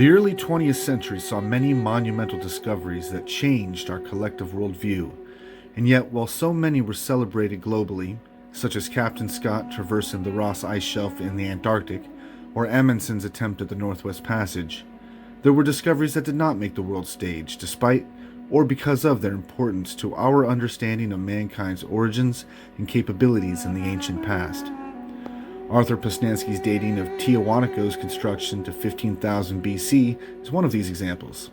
The early 20th century saw many monumental discoveries that changed our collective worldview, and yet while so many were celebrated globally, such as Captain Scott traversing the Ross Ice Shelf in the Antarctic, or Amundsen's attempt at the Northwest Passage, there were discoveries that did not make the world stage, despite or because of their importance to our understanding of mankind's origins and capabilities in the ancient past. Arthur Posnansky's dating of Tiahuanaco's construction to 15,000 BC is one of these examples.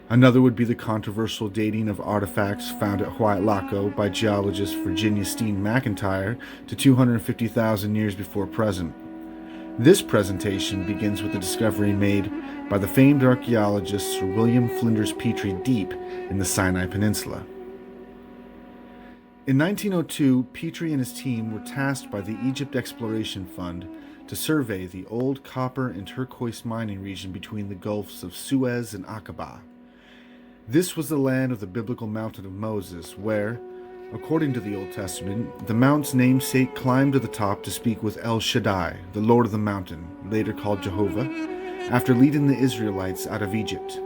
Another would be the controversial dating of artifacts found at Huaytlaco by geologist Virginia Steen McIntyre to 250,000 years before present. This presentation begins with the discovery made by the famed archaeologist Sir William Flinders Petrie deep in the Sinai Peninsula. In 1902, Petrie and his team were tasked by the Egypt Exploration Fund to survey the old copper and turquoise mining region between the Gulfs of Suez and Aqaba. This was the land of the biblical mountain of Moses, where, according to the Old Testament, the mount's namesake climbed to the top to speak with El Shaddai, the Lord of the mountain, later called Jehovah, after leading the Israelites out of Egypt.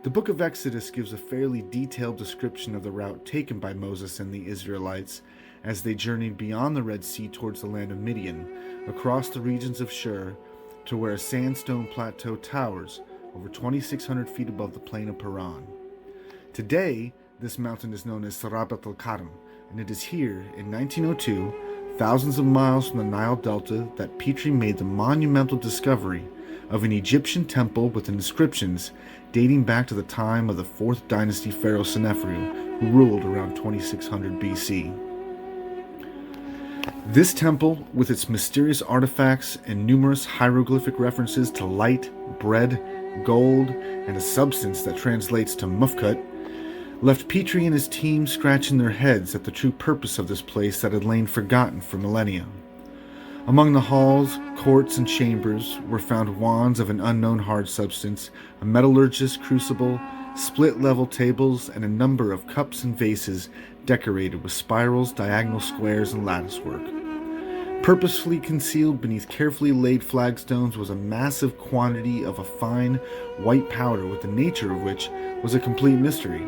The book of Exodus gives a fairly detailed description of the route taken by Moses and the Israelites as they journeyed beyond the Red Sea towards the land of Midian, across the regions of Shur, to where a sandstone plateau towers over 2,600 feet above the plain of Paran. Today, this mountain is known as Sarabat al-Karam, and it is here, in 1902, thousands of miles from the Nile Delta, that Petrie made the monumental discovery of an Egyptian temple with inscriptions dating back to the time of the 4th dynasty pharaoh Sennacherib, who ruled around 2600 BC. This temple, with its mysterious artifacts and numerous hieroglyphic references to light, bread, gold, and a substance that translates to mufkut, left Petrie and his team scratching their heads at the true purpose of this place that had lain forgotten for millennia. Among the halls, courts, and chambers were found wands of an unknown hard substance, a metallurgist's crucible, split-level tables, and a number of cups and vases decorated with spirals, diagonal squares, and latticework. Purposefully concealed beneath carefully laid flagstones was a massive quantity of a fine, white powder with the nature of which was a complete mystery.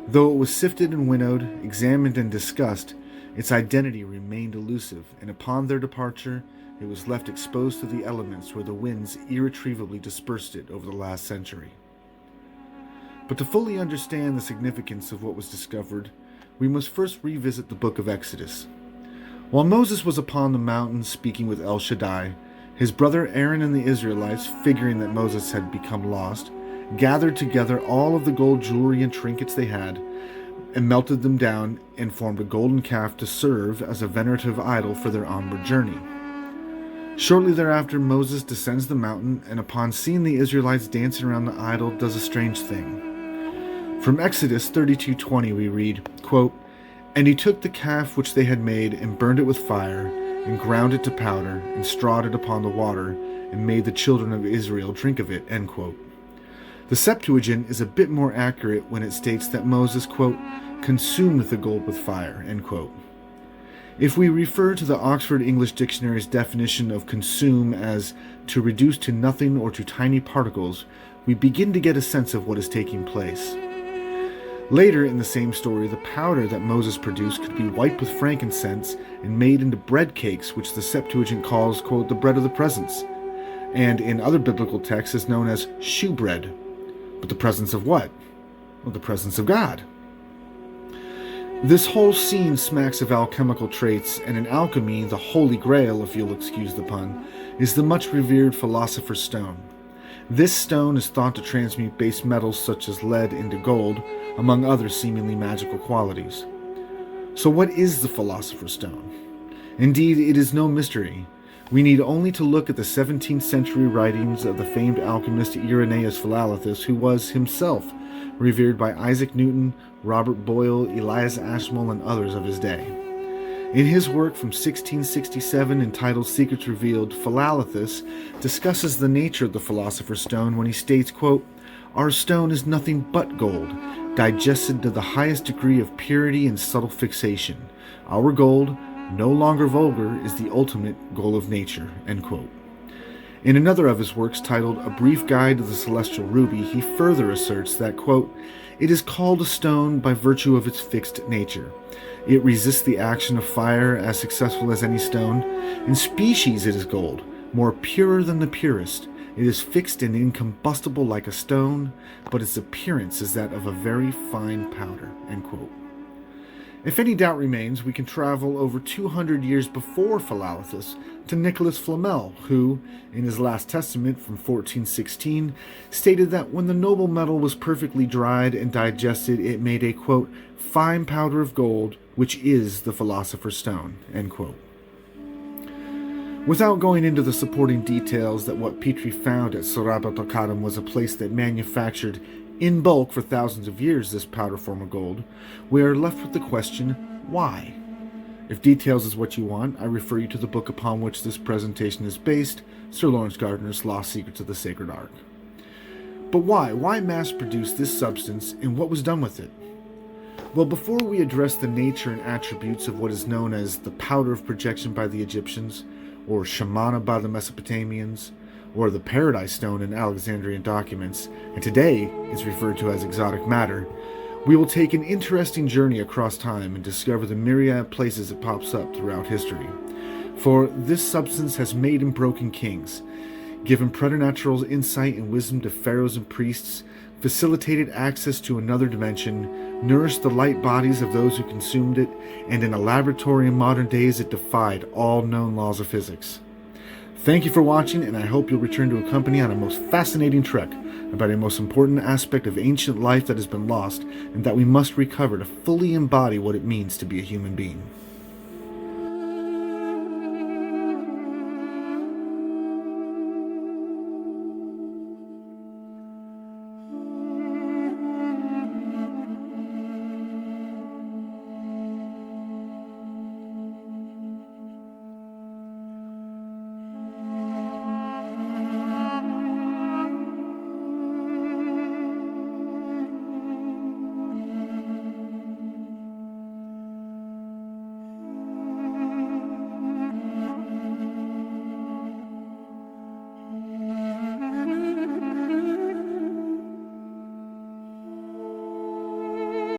Though it was sifted and winnowed, examined and discussed, its identity remained elusive, and upon their departure, it was left exposed to the elements where the winds irretrievably dispersed it over the last century. But to fully understand the significance of what was discovered, we must first revisit the book of Exodus. While Moses was upon the mountain speaking with El Shaddai, his brother Aaron and the Israelites, figuring that Moses had become lost, gathered together all of the gold jewelry and trinkets they had, and melted them down and formed a golden calf to serve as a venerative idol for their onward journey. Shortly thereafter, Moses descends the mountain, and upon seeing the Israelites dancing around the idol, does a strange thing. From Exodus 32:20 we read, quote, "And he took the calf which they had made, and burned it with fire, and ground it to powder, and strawed it upon the water, and made the children of Israel drink of it." End quote. The Septuagint is a bit more accurate when it states that Moses, quote, "consumed the gold with fire," end quote. If we refer to the Oxford English Dictionary's definition of consume as to reduce to nothing or to tiny particles, we begin to get a sense of what is taking place. Later in the same story, the powder that Moses produced could be wiped with frankincense and made into bread cakes, which the Septuagint calls, quote, "the bread of the presence," and in other biblical texts is known as shewbread. But the presence of what? Well, the presence of God. This whole scene smacks of alchemical traits, and in alchemy, the holy grail, if you'll excuse the pun, is the much revered Philosopher's Stone. This stone is thought to transmute base metals such as lead into gold, among other seemingly magical qualities. So what is the Philosopher's Stone? Indeed, it is no mystery. We need only to look at the 17th century writings of the famed alchemist Irenaeus Philalathus, who was himself revered by Isaac Newton, Robert Boyle, Elias Ashmole, and others of his day. In his work from 1667 entitled Secrets Revealed, Philalathus discusses the nature of the Philosopher's Stone when he states, quote, "Our stone is nothing but gold, digested to the highest degree of purity and subtle fixation. Our gold, no longer vulgar, is the ultimate goal of nature." End quote. In another of his works titled A Brief Guide to the Celestial Ruby, he further asserts that, quote, "It is called a stone by virtue of its fixed nature. It resists the action of fire as successful as any stone. In species it is gold, more pure than the purest. It is fixed and incombustible like a stone, but its appearance is that of a very fine powder." End quote. If any doubt remains, we can travel over 200 years before Philolaus to Nicholas Flamel, who, in his last testament from 1416, stated that when the noble metal was perfectly dried and digested, it made a, quote, "fine powder of gold, which is the philosopher's stone." End quote. Without going into the supporting details that what Petrie found at Sarabatocatum was a place that manufactured in bulk for thousands of years this powder form of gold, we are left with the question, why? If details is what you want, I refer you to the book upon which this presentation is based, Sir Laurence Gardner's Lost Secrets of the Sacred Ark. But why? Why mass produce this substance, and what was done with it? Well, before we address the nature and attributes of what is known as the powder of projection by the Egyptians, or shamana by the Mesopotamians, or the Paradise Stone in Alexandrian documents, and today is referred to as exotic matter, we will take an interesting journey across time and discover the myriad places it pops up throughout history. For this substance has made and broken kings, given preternatural insight and wisdom to pharaohs and priests, facilitated access to another dimension, nourished the light bodies of those who consumed it, and in a laboratory in modern days it defied all known laws of physics. Thank you for watching, and I hope you'll return to accompany on a most fascinating trek about a most important aspect of ancient life that has been lost and that we must recover to fully embody what it means to be a human being.